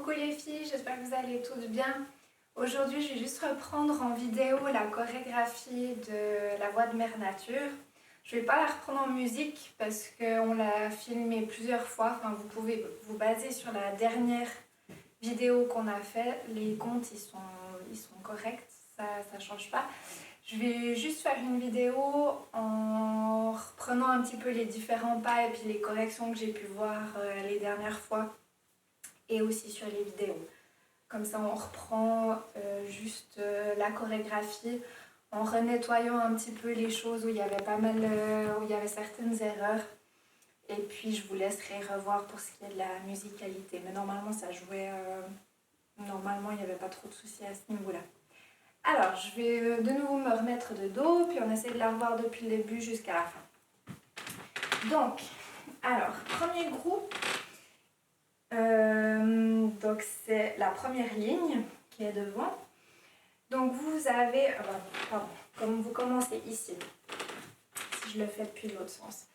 Coucou les filles, j'espère que vous allez toutes bien. Aujourd'hui, je vais juste reprendre en vidéo la chorégraphie de La Voix de Mère Nature. Je vais pas la reprendre en musique parce qu'on l'a filmée plusieurs fois. Enfin, vous pouvez vous baser sur la dernière vidéo qu'on a fait. Les comptes, ils sont corrects, ça change pas. Je vais juste faire une vidéo en reprenant un petit peu les différents pas et puis les corrections que j'ai pu voir les dernières fois et aussi sur les vidéos. Comme ça, on reprend juste la chorégraphie en renettoyant un petit peu les choses où il y avait pas mal, où il y avait certaines erreurs. Et puis, je vous laisserai revoir pour ce qui est de la musicalité. Mais normalement, ça jouait... normalement, il n'y avait pas trop de soucis à ce niveau-là. Alors, je vais de nouveau me remettre de dos, puis on essaie de la revoir depuis le début jusqu'à la fin. Donc, alors, premier groupe, donc c'est la première ligne qui est devant. Donc vous avez, pardon, comme vous commencez ici, si je le fais depuis l'autre sens,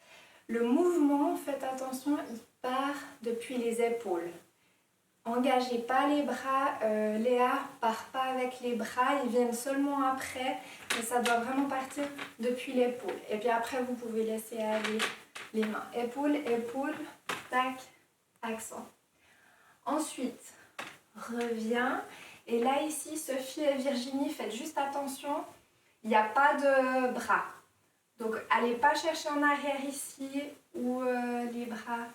le mouvement, faites attention, il part depuis les épaules. Engagez pas les bras, Léa part pas avec les bras, ils viennent seulement après, mais ça doit vraiment partir depuis l'épaule. Et puis après, vous pouvez laisser aller les mains. Épaule, épaule, tac, accent. Ensuite, reviens. Et là, ici, Sophie et Virginie, faites juste attention, il n'y a pas de bras. Donc, allez pas chercher en arrière ici ou les bras.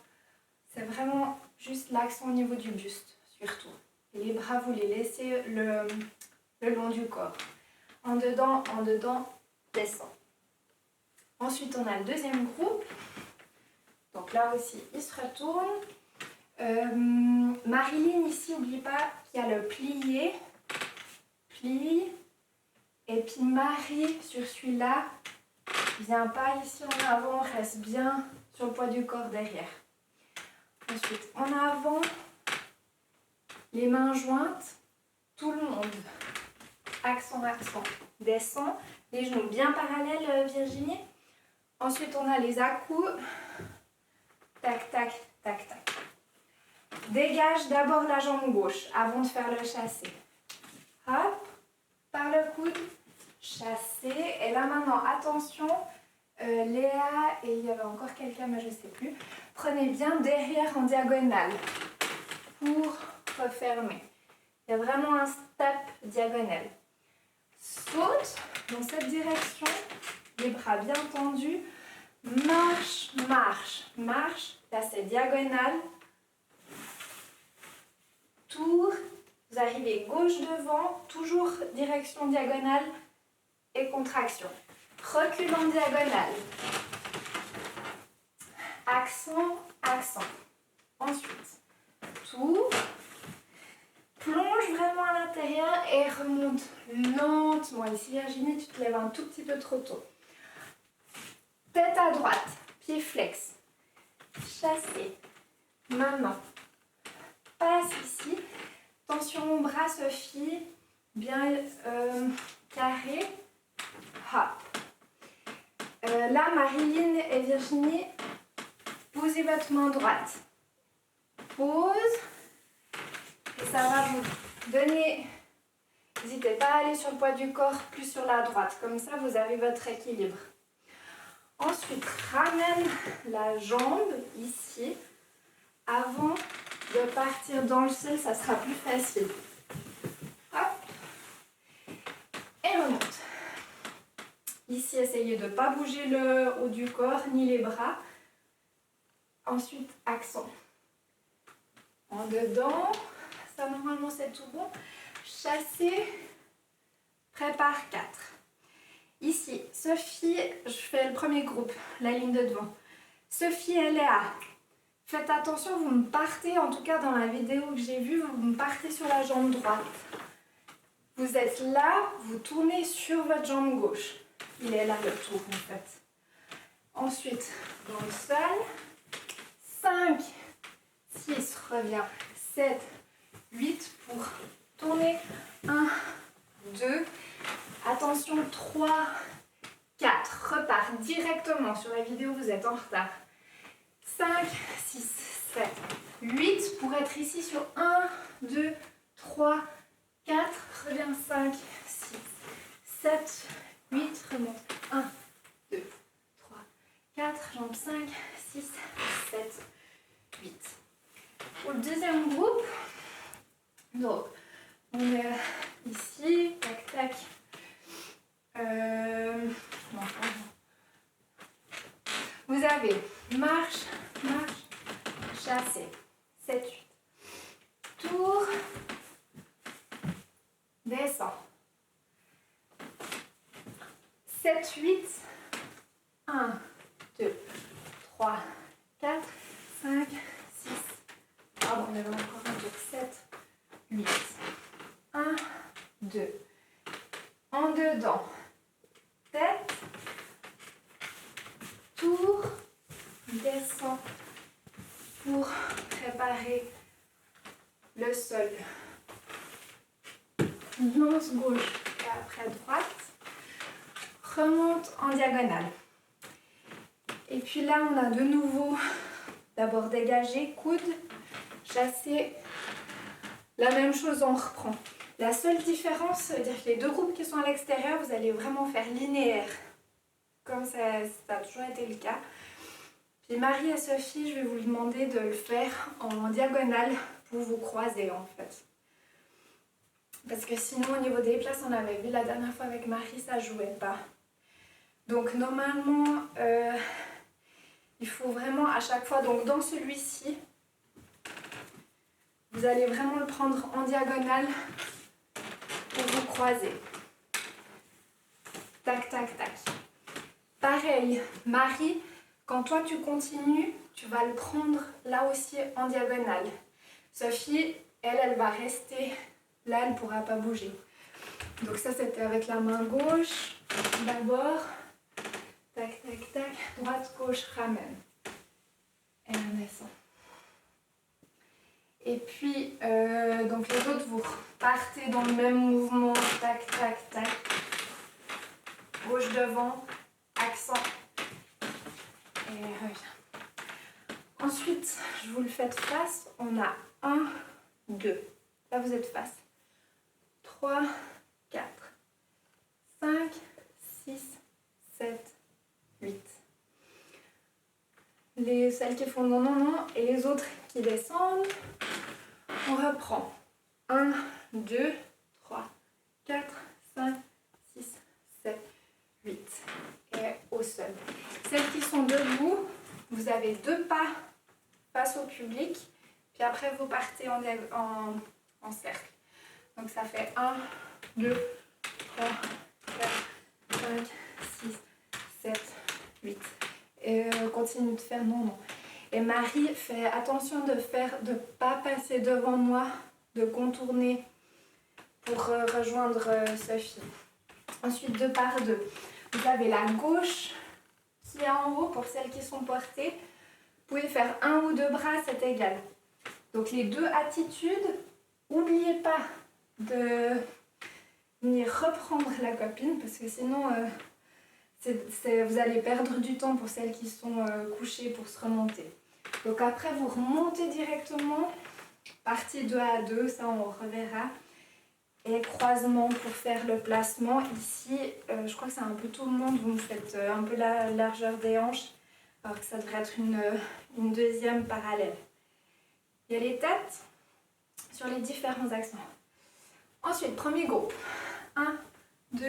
C'est vraiment juste l'accent au niveau du buste, surtout. Et les bras, vous les laissez le long du corps. En dedans, descend. Ensuite, on a le deuxième groupe. Donc là aussi, il se retourne. Marilyn, ici, n'oublie pas qu'il y a le plié, plie. Et puis Marie, sur celui-là, vient pas ici en avant, reste bien sur le poids du corps derrière. Ensuite, en avant, les mains jointes, tout le monde. Accent, accent. Descend, les genoux bien parallèles, Virginie. Ensuite, on a les à-coups. Tac, tac, tac, tac. Dégage d'abord la jambe gauche avant de faire le chassé. Hop, par le coude, chassé. Et là maintenant, attention, Léa et il y avait encore quelqu'un, mais je ne sais plus. Prenez bien derrière en diagonale pour refermer. Il y a vraiment un step diagonal. Saute dans cette direction, les bras bien tendus. Marche, marche, marche. Là, c'est diagonale. Tour. Vous arrivez gauche devant, toujours direction diagonale et contraction. Recul en diagonale. Accent, accent. Ensuite, tour. Plonge vraiment à l'intérieur et remonte lentement. Ici, Virginie, tu te lèves un tout petit peu trop tôt. Tête à droite, pied flex. Chassé. Maintenant, passe ici. Tension au bras, Sophie. Bien carré. Hop. Là, Marilyn et Virginie, posez votre main droite. Pose. Et ça va vous donner... N'hésitez pas à aller sur le poids du corps, plus sur la droite. Comme ça, vous avez votre équilibre. Ensuite, ramène la jambe ici. Avant de partir dans le ciel, ça sera plus facile. Hop. Et remonte. Ici, essayez de ne pas bouger le haut du corps ni les bras. Ensuite, accent. En dedans. Ça, normalement, c'est tout bon. Chassé. Prépare 4. Ici, Sophie, je fais le premier groupe, la ligne de devant. Sophie et Léa. Faites attention, vous me partez, en tout cas dans la vidéo que j'ai vue, vous me partez sur la jambe droite. Vous êtes là, vous tournez sur votre jambe gauche. Il est là le tour en fait. Ensuite, dans le sol. 5, 6, reviens. 7, 8 pour tourner. 1, 2, attention, 3, 4. Repart directement. Sur la vidéo, vous êtes en retard. 5, 6, 7, 8 pour être ici sur 1, 2, 2, 3, 4, reviens 5, 6, 7, 8, remonte. 1, 2, 3, 4, jambes 5, 6, 7, 8. Pour le deuxième groupe, donc on est ici, tac tac. Non, vous avez marche, marche, chassé, 7, 8. Tour, descend. 7, 8. 1, 2, 3, 4, 5, 6. Pardon, on avait encore un tour. 7, 8. 1, 2. En dedans. Tête. Tour. Descend. Pour préparer le sol. Lance gauche et après droite. Remonte en diagonale. Et puis là, on a de nouveau d'abord dégagé, coude, chassé. La même chose, on reprend. La seule différence, ça veut dire que les deux groupes qui sont à l'extérieur, vous allez vraiment faire linéaire, comme ça a toujours été le cas. Puis Marie et Sophie, je vais vous demander de le faire en diagonale pour vous croiser en fait. Parce que sinon, au niveau des places, on avait vu la dernière fois avec Marie, ça ne jouait pas. Donc normalement, il faut vraiment à chaque fois, donc dans celui-ci, vous allez vraiment le prendre en diagonale pour vous croiser. Tac, tac, tac. Pareil, Marie, quand toi tu continues, tu vas le prendre là aussi en diagonale. Sophie, elle va rester là, elle ne pourra pas bouger. Donc ça, c'était avec la main gauche, d'abord. Tac, tac, tac. Droite, gauche, ramène. Et on descend. Et puis, donc les autres, vous partez dans le même mouvement. Tac, tac, tac. Gauche devant, accent. Et revient. Ensuite, je vous le fais de face. On a 1, 2. Là, vous êtes face. 3, 4, 5, 6, 7, 8. Celles qui font non, non, non, et les autres qui descendent. On reprend. 1, 2, 3, 4, 5, 6, 7, 8. Et au sol. Celles qui sont debout, vous avez 2 pas face au public. Puis après, vous partez en cercle. Donc ça fait 1, 2, 3, 4, 5, 6, 7, 8. Et continue de faire non, non. Et Marie, fait attention de ne pas passer devant moi, de contourner pour rejoindre Sophie. Ensuite, 2 par 2. Vous avez la gauche qui est en haut pour celles qui sont portées. Vous pouvez faire 1 ou 2 bras, c'est égal. Donc les 2 attitudes, n'oubliez pas de venir reprendre la copine parce que sinon vous allez perdre du temps pour celles qui sont couchées pour se remonter. Donc après vous remontez directement, partie 2 à 2, ça on reverra. Et croisement pour faire le placement. Ici, je crois que c'est un peu tout le monde, vous me faites un peu la largeur des hanches, alors que ça devrait être une deuxième parallèle. Il y a les têtes sur les différents accents. Ensuite, premier groupe. 1, 2,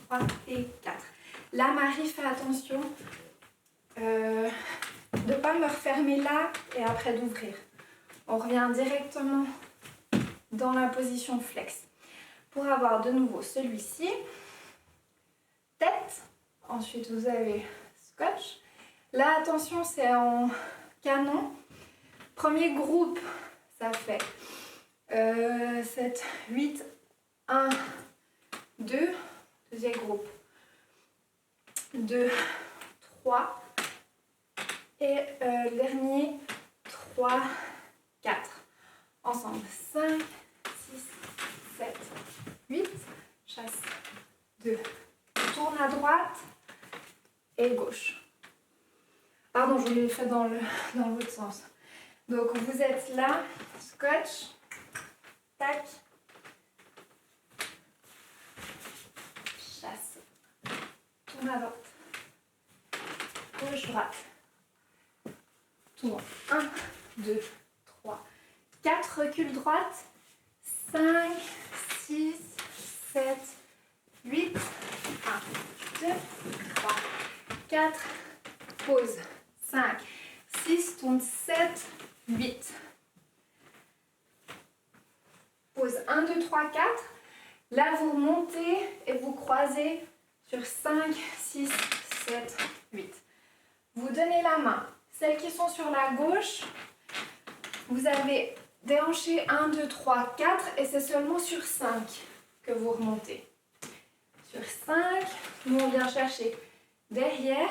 3 et 4. Là, Marie, fait attention de ne pas me refermer là et après d'ouvrir. On revient directement dans la position flex. Pour avoir de nouveau celui-ci, tête, ensuite vous avez scotch. Là, attention, c'est en canon. Premier groupe, ça fait 7, 8, 1, 2. Deuxième groupe, 2, 3. Et le dernier, 3, 4. Ensemble, 5, 6, 7, 8. Chasse. 2. Tourne à droite et gauche. Pardon, je l'ai fait dans l'autre sens. Donc vous êtes là, scotch, tac. Chasse. Tourne à droite. Gauche, droite. Tourne. 1, 2, 3, 4. Recule droite. 5, 6, 7, 8. 1, 2, 3, 4. Pause. 5, 6. Tourne 7, 8. Pause 1, 2, 3, 4. Là, vous remontez et vous croisez sur 5, 6, 7, 8. Vous donnez la main. Celles qui sont sur la gauche, vous avez des hanchés 1, 2, 3, 4 et c'est seulement sur 5 que vous remontez. Sur 5, nous on vient chercher derrière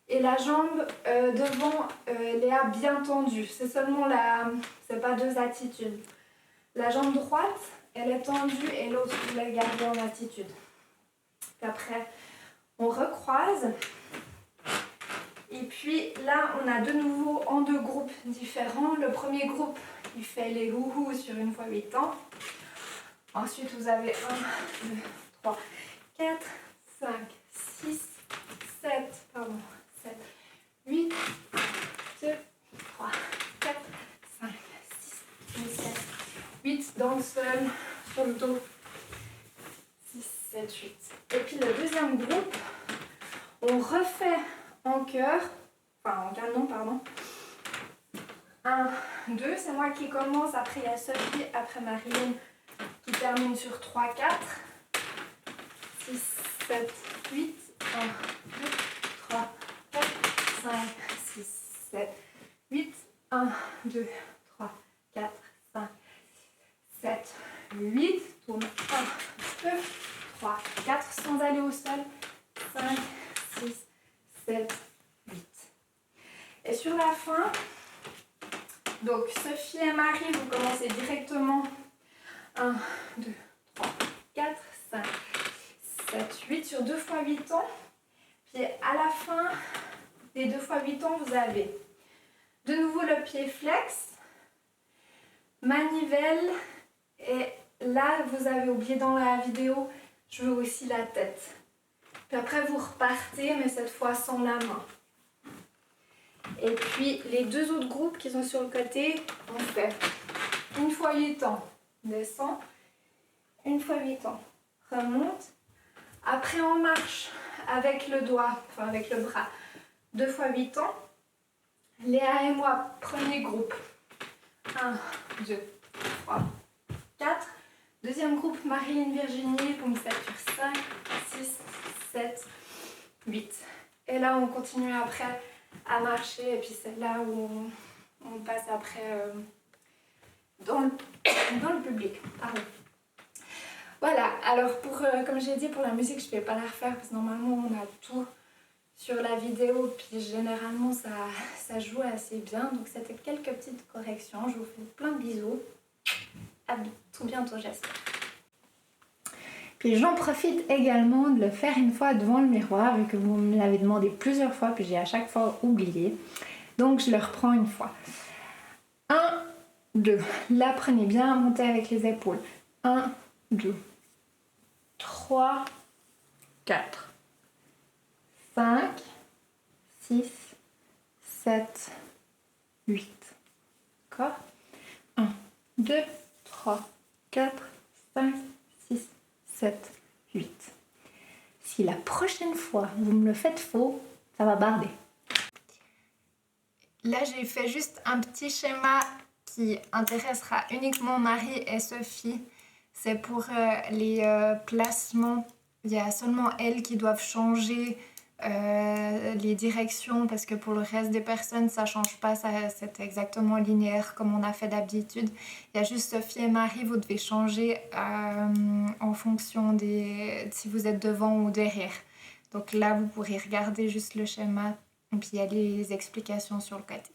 et la jambe devant Léa bien tendue. C'est seulement c'est pas deux attitudes. La jambe droite, elle est tendue et l'autre, vous la gardez en attitude. Puis après, on recroise. Et puis là, on a de nouveau en deux groupes différents. Le premier groupe, il fait les houhous sur 1 fois 8 ans. Ensuite, vous avez 1, 2, 3, 4, 5, 6, 7, 8, 2, 3, 4, 5, 6, 7, 8 dans le sol, sur le dos. 6, 7, 8. Et puis le deuxième groupe, on refait en cœur, enfin en canon, pardon. 1, 2, c'est moi qui commence, après il y a Sophie, après Marilyn qui termine sur 3, 4. 6, 7, 8, 1, 2, 3, 4, 5, 6, 7, 8, 1, 2, 3, 4, 5, 7, 8, tourne 1, 2, 3, 4, sans aller au sol, 5, 6, 7, 8. Et sur la fin, donc Sophie et Marie, vous commencez directement 1, 2, 3, 4, 5, 7, 8 sur 2 fois 8 ans. Puis à la fin des 2 fois 8 ans, vous avez de nouveau le pied flex, manivelle et là, vous avez oublié dans la vidéo, je veux aussi la tête. Puis après, vous repartez, mais cette fois sans la main. Et puis, les deux autres groupes qui sont sur le côté, on fait 1 fois 8 ans, descend, 1 fois 8 ans, remonte. Après, on marche avec le doigt, enfin avec le bras, 2 fois 8 ans. Léa et moi, premier groupe. 1, 2, 3, 4. Deuxième groupe, Marilyn, Virginie, vous me faites sur 5, 6, 7, 8. Et là, on continue après à marcher. Et puis c'est là où on passe après dans le public. Pardon. Voilà, alors comme j'ai dit, pour la musique, je ne vais pas la refaire parce que normalement, on a tout sur la vidéo. Puis généralement, ça joue assez bien. Donc c'était quelques petites corrections. Je vous fais plein de bisous. À tout bientôt, j'espère. Puis j'en profite également de le faire une fois devant le miroir, vu que vous me l'avez demandé plusieurs fois, puis j'ai à chaque fois oublié. Donc je le reprends une fois. 1, 2. Là, prenez bien, montez avec les épaules. 1, 2, 3, 4, 5, 6, 7, 8. D'accord ? 1, 2, 3, 4, 5, 6, 7, 8. Si la prochaine fois vous me le faites faux, ça va barder. Là, j'ai fait juste un petit schéma qui intéressera uniquement Marie et Sophie. C'est pour les placements. Il y a seulement elles qui doivent changer les directions parce que pour le reste des personnes ça change pas, c'est exactement linéaire comme on a fait d'habitude. Il y a juste Sophie et Marie, vous devez changer en fonction si vous êtes devant ou derrière. Donc là vous pourrez regarder juste le schéma et puis il y a les explications sur le côté.